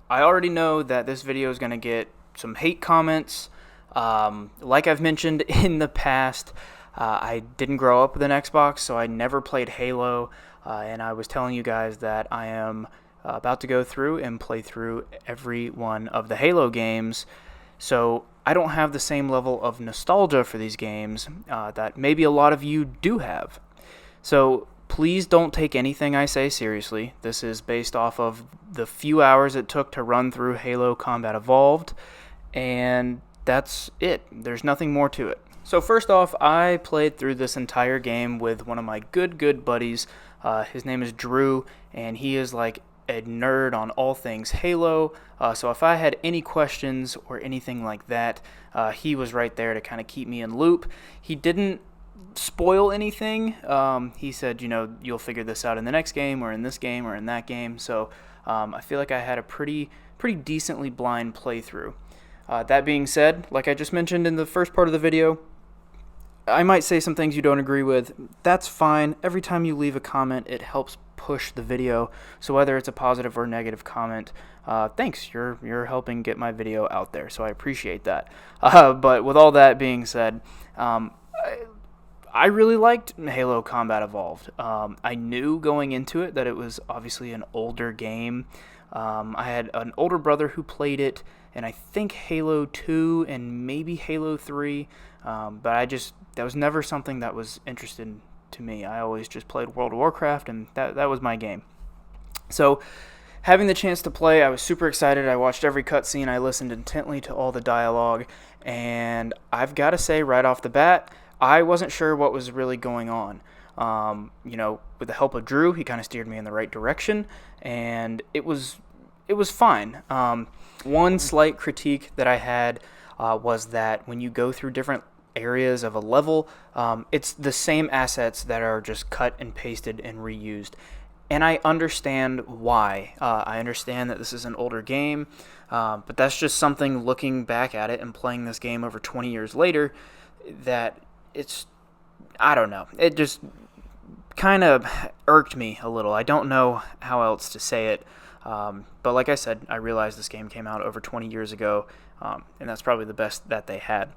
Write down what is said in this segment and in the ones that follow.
I already know that this video is going to get some hate comments. Like I've mentioned in the past, I didn't grow up with an Xbox, so I never played Halo, and I was telling you guys that I am about to go through and play through every one of the Halo games, so I don't have the same level of nostalgia for these games that maybe a lot of you do have. So please don't take anything I say seriously. This is based off of the few hours it took to run through Halo Combat Evolved, and that's it. There's nothing more to it. So first off, I played through this entire game with one of my good buddies. His name is Drew, and he is like a nerd on all things Halo. So if I had any questions or anything like that, he was right there to kind of keep me in loop. He didn't spoil anything. He said, you'll figure this out in the next game or in this game or in that game. So I feel like I had a pretty decently blind playthrough. That being said, like I just mentioned in the first part of the video, I might say some things you don't agree with. That's fine. Every time you leave a comment, it helps push the video. So whether it's a positive or negative comment, thanks. You're helping get my video out there. So I appreciate that. But with all that being said, I really liked Halo Combat Evolved. I knew going into it that it was obviously an older game. I had an older brother who played it, and I think Halo 2 and maybe Halo 3, but that was never something that was interesting to me. I always just played World of Warcraft, and that was my game. So having the chance to play, I was super excited. I watched every cutscene. I listened intently to all the dialogue, and I've got to say right off the bat, I wasn't sure what was really going on. With the help of Drew, he kind of steered me in the right direction, and it was fine. One slight critique that I had was that when you go through different areas of a level, it's the same assets that are just cut and pasted and reused. And I understand why. I understand that this is an older game, but that's just something looking back at it and playing this game over 20 years later that I don't know. It just kind of irked me a little. I don't know how else to say it. But like I said, I realized this game came out over 20 years ago, and that's probably the best that they had.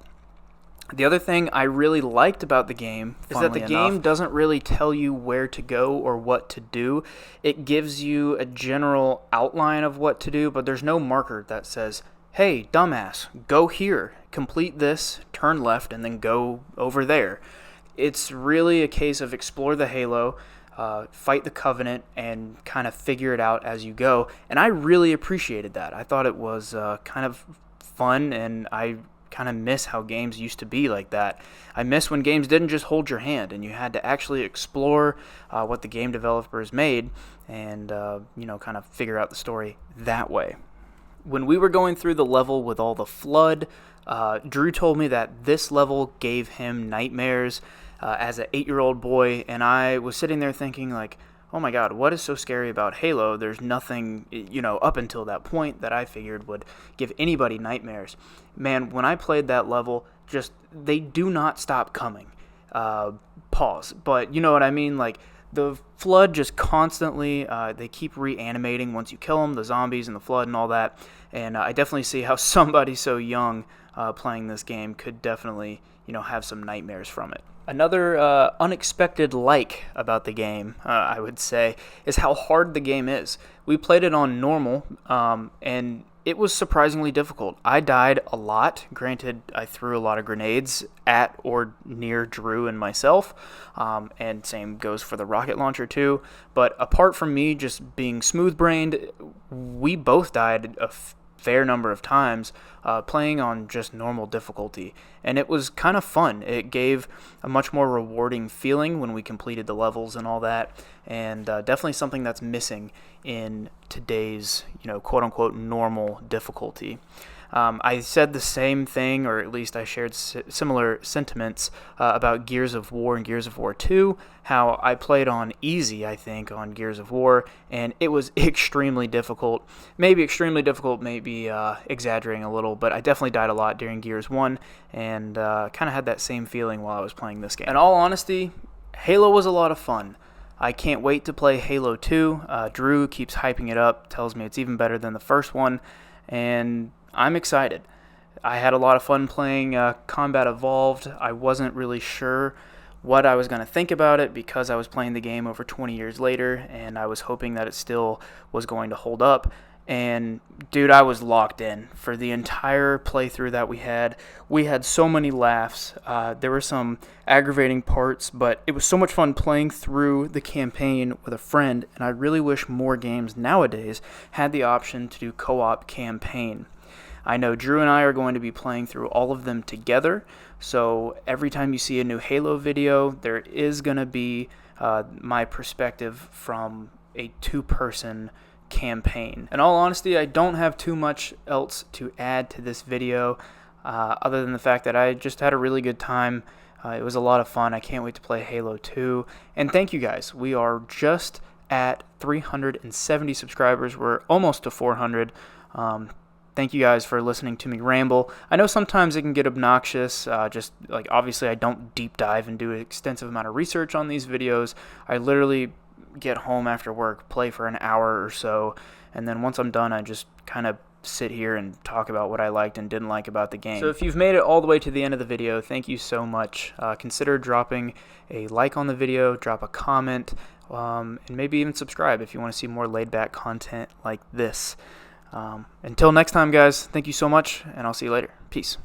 The other thing I really liked about the game is that the game doesn't really tell you where to go or what to do. It gives you a general outline of what to do, but there's no marker that says, hey, dumbass, go here, complete this, turn left, and then go over there. It's really a case of explore the Halo, fight the Covenant, and kind of figure it out as you go. And I really appreciated that. I thought it was kind of fun, and I kind of miss how games used to be like that. I miss when games didn't just hold your hand and you had to actually explore what the game developers made and kind of figure out the story that way. When we were going through the level with all the flood, Drew told me that this level gave him nightmares as an 8-year-old boy, and I was sitting there thinking like, oh my god, what is so scary about Halo? There's nothing, up until that point that I figured would give anybody nightmares. Man, when I played that level, they do not stop coming. Pause. But you know what I mean? Like, the flood just constantly, they keep reanimating once you kill them, the zombies and the flood and all that. And I definitely see how somebody so young playing this game could definitely, have some nightmares from it. Another unexpected about the game, I would say, is how hard the game is. We played it on normal, and it was surprisingly difficult. I died a lot. Granted, I threw a lot of grenades at or near Drew and myself, and same goes for the rocket launcher too. But apart from me just being smooth-brained, we both died a fair number of times playing on just normal difficulty, and it was kind of fun. It gave a much more rewarding feeling when we completed the levels and all that, and definitely something that's missing in today's quote-unquote normal difficulty. I said the same thing, or at least I shared similar sentiments about Gears of War and Gears of War 2, how I played on easy, I think, on Gears of War, and it was extremely difficult. Maybe extremely difficult, maybe exaggerating a little, but I definitely died a lot during Gears 1, and kind of had that same feeling while I was playing this game. In all honesty, Halo was a lot of fun. I can't wait to play Halo 2. Drew keeps hyping it up, tells me it's even better than the first one, and I'm excited. I had a lot of fun playing Combat Evolved. I wasn't really sure what I was going to think about it because I was playing the game over 20 years later, and I was hoping that it still was going to hold up. And dude, I was locked in for the entire playthrough that we had. We had so many laughs. There were some aggravating parts, but it was so much fun playing through the campaign with a friend, and I really wish more games nowadays had the option to do co-op campaign. I know Drew and I are going to be playing through all of them together, so every time you see a new Halo video, there is going to be my perspective from a two-person campaign. In all honesty, I don't have too much else to add to this video other than the fact that I just had a really good time. It was a lot of fun. I can't wait to play Halo 2. And thank you guys. We are just at 370 subscribers. We're almost to 400. Thank you guys for listening to me ramble. I know sometimes it can get obnoxious, just like obviously I don't deep dive and do an extensive amount of research on these videos. I literally get home after work, play for an hour or so, and then once I'm done, I just kind of sit here and talk about what I liked and didn't like about the game. So if you've made it all the way to the end of the video, thank you so much. Consider dropping a like on the video, drop a comment, and maybe even subscribe if you want to see more laid-back content like this. Until next time, guys, thank you so much, and I'll see you later. Peace.